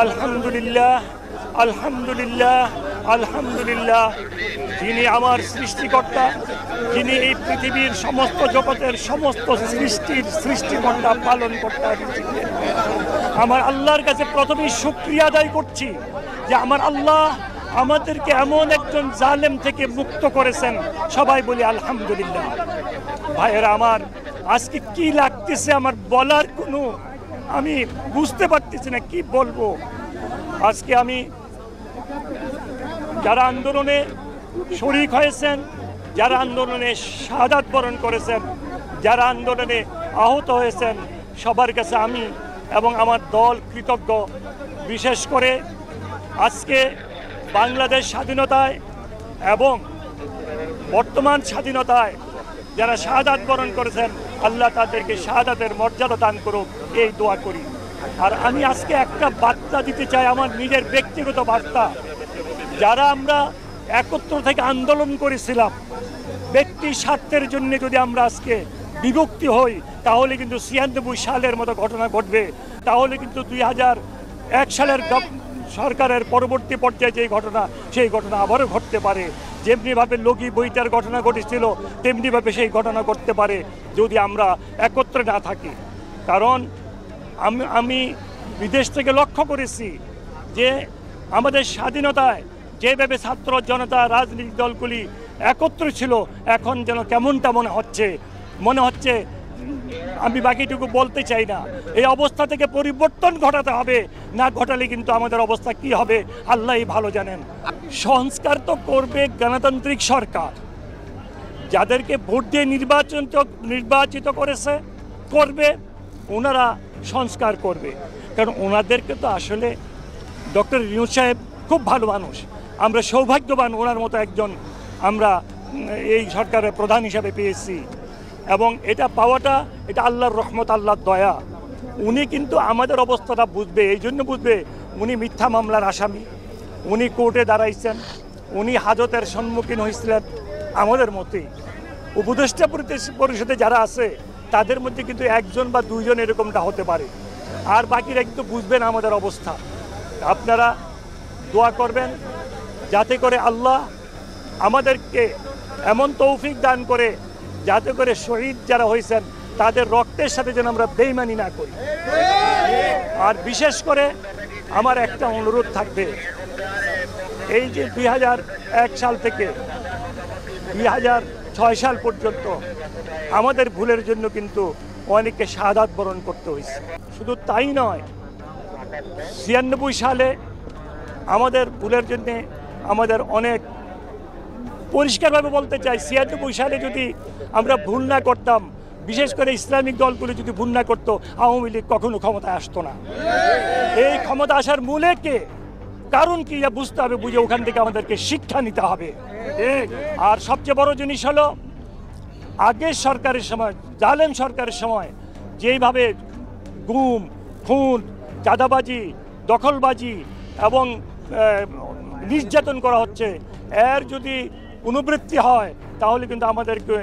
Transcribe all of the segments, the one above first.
আলহামদুলিল্লাহ আলহামদুলিল্লাহ আলহামদুলিল্লাহ, যিনি আমার সৃষ্টিকর্তা, যিনি এই পৃথিবীর সমস্ত জগতের সমস্ত সৃষ্টির সৃষ্টিকর্তা, পালনকর্তা, আমার আল্লাহর কাছে প্রথমেই শুকরিয়া আদায় করছি যে আমার আল্লাহ আমাদেরকে এমন একজন জালেম থেকে মুক্ত করেছেন। সবাই বলি আলহামদুলিল্লাহ। ভাইয়েরা আমার, আজকে কি লাগতেছে আমার বলার কোনো আমি বুঝতে পারতেছি না কি বলবো। আজকে আমি যারা আন্দোলনে শরীক হয়েছেন, যারা আন্দোলনে শাহাদাত বরণ করেছেন, যারা আন্দোলনে আহত হয়েছেন, সবার কাছে আমি এবং আমার দল কৃতজ্ঞ। বিশেষ করে আজকে বাংলাদেশ স্বাধীনতায় এবং বর্তমান স্বাধীনতায় যারা শাহাদাত বরণ করেছেন, আল্লাহ তাদেরকে শাহাদাতের মর্যাদা দান করুক, এই দোয়া করি। আর আমি আজকে একটা বার্তা দিতে চাই, আমার নিজের ব্যক্তিগত বার্তা। যারা আমরা ৭১ থেকে আন্দোলন করেছিলাম, ব্যক্তি স্বার্থের জন্য যদি আমরা আজকে বিভক্তি হই, তাহলে কিন্তু ৯৬ সালের মতো ঘটনা ঘটবে। তাহলে কিন্তু ২০০১ সালের সরকারের পরবর্তী পর্যায়ে যেই ঘটনা, সেই ঘটনা আবারও ঘটতে পারে। যেমনিভাবে লগি বইটার ঘটনা ঘটেছিল, তেমনিভাবে সেই ঘটনা ঘটতে পারে যদি আমরা একত্রে না থাকি। কারণ আমি বিদেশ থেকে লক্ষ্য করেছি যে আমাদের স্বাধীনতায় যেভাবে ছাত্র জনতা, রাজনৈতিক দলগুলি একত্র ছিল, এখন যেন কেমনটা মনে হচ্ছে আমি বাকিটুকু বলতে চাই না। এই অবস্থা থেকে পরিবর্তন ঘটাতে হবে, না ঘটালে কিন্তু আমাদের অবস্থা কি হবে আল্লাহই ভালো জানেন। সংস্কার তো করবে গণতান্ত্রিক সরকার, যাদেরকে ভোট দিয়ে নির্বাচিত করেছে, করবে, ওনারা সংস্কার করবে। কারণ ওনাদেরকে তো আসলে ডক্টর ইউনূস সাহেব খুব ভালো মানুষ, আমরা সৌভাগ্যবান ওনার মতো একজন আমরা এই সরকারের প্রধান হিসাবে পেয়েছি। এবং এটা পাওয়াটা এটা আল্লাহর রহমত, আল্লাহর দয়া। উনি কিন্তু আমাদের অবস্থাটা বুঝবে, এই জন্য বুঝবে, উনি মিথ্যা মামলার আসামি, উনি কোর্টে দাঁড়াইছেন, উনি হাজতের সম্মুখীন হয়েছিলেন আমাদের মতোই। উপদেষ্টা পরিষদে যারা আছে তাদের মধ্যে কিন্তু একজন বা দুইজন এরকমটা হতে পারে, আর বাকিরা কিন্তু বুঝবেন আমাদের অবস্থা। আপনারা দোয়া করবেন যাতে করে আল্লাহ আমাদেরকে এমন তৌফিক দান করে যাতে করে শহীদ যারা হয়েছেন তাদের রক্তের সাথে যেন আমরা বেইমানি না করি। আর বিশেষ করে আমার একটা অনুরোধ থাকবে, এই যে 2001 সাল থেকে 2006 সাল পর্যন্ত আমাদের ভুলের জন্য কিন্তু অনেককে শাহাদাত বরণ করতে হয়েছে। শুধু তাই নয়, 96 সালে আমাদের ভুলের জন্য আমাদের অনেক, পরিষ্কারভাবে বলতে চাই, 96 সালে যদি আমরা ভুল না করতাম, বিশেষ করে ইসলামিক দলগুলো যদি ভুল না করতো, আওয়ামী লীগ কখনো ক্ষমতায় আসতো না। এই ক্ষমতা আসার মূলে কে, কারণ কি বুঝতে হবে, বুঝে ওখান থেকে আমাদেরকে শিক্ষা নিতে হবে। আর সবচেয়ে বড় জিনিস হলো, আগের সরকারের সময়, জালেম সরকারের সময় যেইভাবে গুম, খুন, চাঁদাবাজি, দখলবাজি এবং নির্যাতন করা হচ্ছে, এর যদি পুনরাবৃত্তি হয় তাহলে কিন্তু আমাদেরকে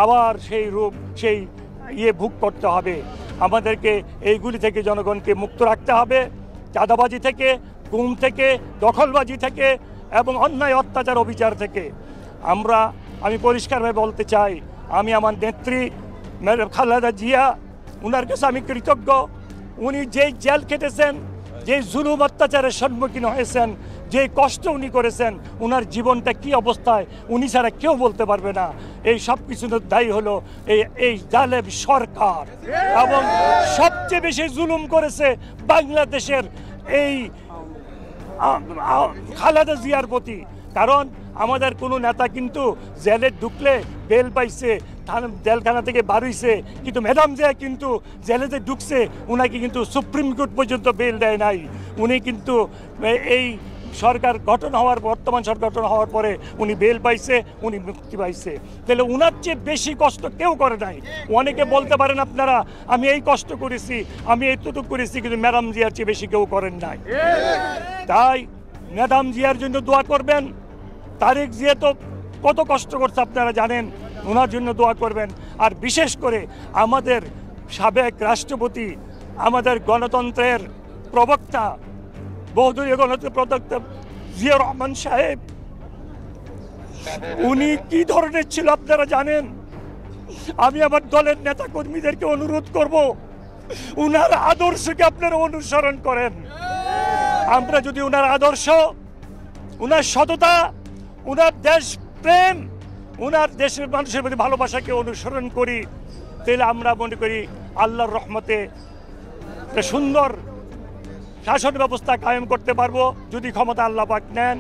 আবার সেই রূপ, সেই ভোগ করতে হবে। আমাদেরকে এইগুলি থেকে জনগণকে মুক্ত রাখতে হবে, চাঁদাবাজি থেকে, গুম থেকে, দখলবাজি থেকে এবং অন্যায় অত্যাচার অবিচার থেকে। আমি পরিষ্কারভাবে বলতে চাই, আমি আমার নেত্রী খালেদা জিয়া, ওনার কাছে আমি কৃতজ্ঞ। উনি যেই জেল খেটেছেন, যেই জুলুম অত্যাচারের সম্মুখীন হয়েছেন, যে কষ্ট উনি করেছেন, ওনার জীবনটা কি অবস্থায় উনি ছাড়া কেউ বলতে পারবে না। এই সব কিছুর দায়ী হলো এই জালেম সরকার, এবং সবচেয়ে বেশি জুলুম করেছে বাংলাদেশের এই খালেদা জিয়ার প্রতি। কারণ আমাদের কোনো নেতা কিন্তু জেলে ঢুকলে বেল পাইছে, জেলখানা থেকে বার হইছে, কিন্তু ম্যাডাম জিয়া কিন্তু জেলে যে ঢুকছে ওনাকে কিন্তু সুপ্রিম কোর্ট পর্যন্ত বেল দেয় নাই। উনি কিন্তু এই সরকার গঠন হওয়ার, বর্তমান সরকার গঠন হওয়ার পরে উনি বেল পাইছে, উনি মুক্তি পাইছে। তাহলে উনার চেয়ে বেশি কষ্ট কেউ করে নাই। অনেকে বলতে পারেন আপনারা, আমি এই কষ্ট করেছি, আমি এইটুকু করেছি, কিন্তু ম্যাডাম জিয়ার চেয়ে বেশি কেউ করেন নাই। তাই ম্যাডাম জিয়ার জন্য দোয়া করবেন। তারেক জিয়া তো কত কষ্ট করছে আপনারা জানেন, ওনার জন্য দোয়া করবেন। আর বিশেষ করে আমাদের সাবেক রাষ্ট্রপতি, আমাদের গণতন্ত্রের প্রবক্তা, বহুদলীয় গণতন্ত্রের প্রবক্তা জিয়া রহমান সাহেব, উনি কি ধরনের ছিল আপনারা জানেন। আমি আমার দলের নেতা কর্মীদেরকে অনুরোধ করব, উনার আদর্শকে আপনারা অনুসরণ করেন। আমরা যদি উনার আদর্শ, উনার সততা, উনার দেশ প্রেম, উনার দেশের মানুষের প্রতি ভালোবাসাকে অনুসরণ করি, তাহলে আমরা মনে করি আল্লাহর রহমতে একটা সুন্দর শাসন ব্যবস্থা কায়েম করতে পারবো, যদি ক্ষমতা আল্লাহ পাক নেন।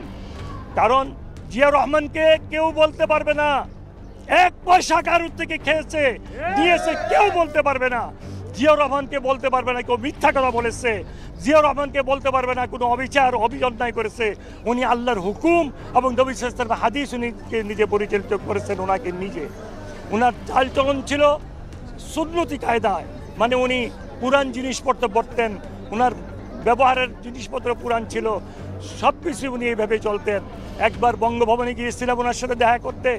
কারণ জিয়া রহমানকে কেউ বলতে পারবে না 1 পয়সা কারোর থেকে খেয়েছে, দিয়েছে, কেউ বলতে পারবে না। জিয়া রহমানকে বলতে পারবে না কেউ মিথ্যা কথা বলেছে, জিয়া রহমানকে বলতে পারবে না কোনো অবিচার, অন্যায় করেছে। উনি আল্লাহর হুকুম এবং নবী সাল্লাল্লাহু আলাইহি ওয়াসাল্লামের হাদিস উনিকে নিজে পরিচালিত করেছেন, ওনাকে নিজে। ওনার চালচলন ছিল সুন্নতি কায়দায়, মানে উনি পুরান জিনিসপত্র পড়তেন, ওনার ব্যবহারের জিনিসপত্র পুরান ছিল, সব কিছু উনি এইভাবে চলতেন। একবার বঙ্গভবনে গিয়েছিলাম ওনার সাথে দেখা করতে,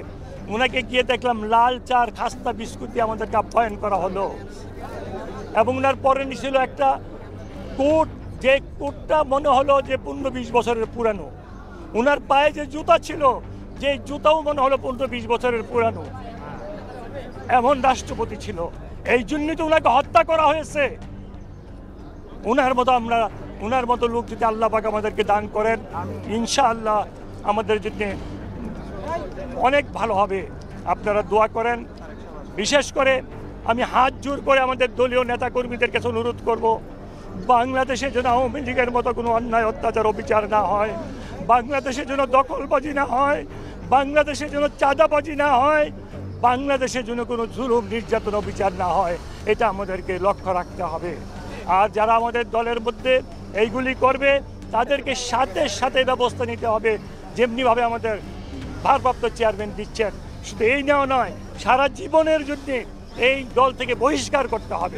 ওনাকে গিয়ে দেখলাম লাল চার খাস্তা বিস্কুট দিয়ে আমাদেরকে আপ্যায়ন করা হলো। এবং ওনার পরে ছিল একটা কোট, যে কোটটা মনে হলো যে 15-20 বছরের পুরানো। ওনার পায়ে যে জুতা ছিল, যে জুতাও মনে হলো 15-20 বছরের পুরানো। এমন রাষ্ট্রপতি ছিল, এই জন্যই তো ওনাকে হত্যা করা হয়েছে। ওনার মতো লোক যদি আল্লাহ পাক আমাদেরকে দান করেন, ইনশাআল্লাহ আমাদের জন্য অনেক ভালো হবে। আপনারা দোয়া করেন। বিশেষ করে আমি হাত জোর করে আমাদের দলীয় নেতাকর্মীদের কাছে অনুরোধ করব, বাংলাদেশে যেন আওয়ামী লীগের মতো কোনো অন্যায় অত্যাচার অবিচার না হয়, বাংলাদেশে যেন দখলবাজি না হয়, বাংলাদেশে যেন চাঁদাবাজি না হয়, বাংলাদেশে যেন কোনো জুলুম, নির্যাতন, অবিচার না হয়। এটা আমাদেরকে লক্ষ্য রাখতে হবে। আর যারা আমাদের দলের মধ্যে এইগুলি করবে তাদেরকে সাথে সাথে ব্যবস্থা নিতে হবে, যেমনিভাবে আমাদের ভারপ্রাপ্ত চেয়ারম্যান দিচ্ছেন। শুধু এই নেওয়া নয়, সারা জীবনের জন্য এই দল থেকে বহিষ্কার করতে হবে।